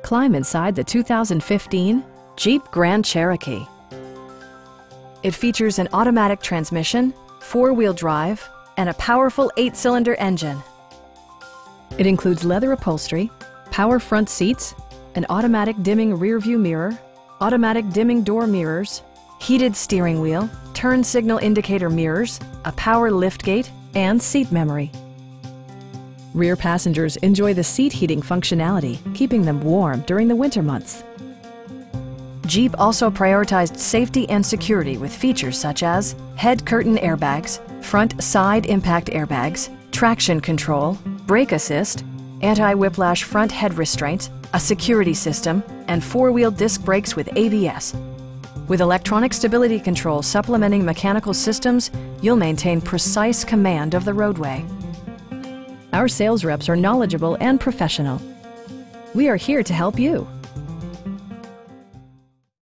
Climb inside the 2015 Jeep Grand Cherokee. It features an automatic transmission, four-wheel drive, and a powerful 8-cylinder engine. It includes leather upholstery, power front seats, an automatic dimming rear-view mirror, automatic dimming door mirrors, heated steering wheel, turn signal indicator mirrors, a power liftgate, and seat memory. Rear passengers enjoy the seat heating functionality, keeping them warm during the winter months. Jeep also prioritized safety and security with features such as head curtain airbags, front side impact airbags, traction control, brake assist, anti-whiplash front head restraints, a security system, and four-wheel disc brakes with ABS. With electronic stability control supplementing mechanical systems, you'll maintain precise command of the roadway. Our sales reps are knowledgeable and professional. We are here to help you.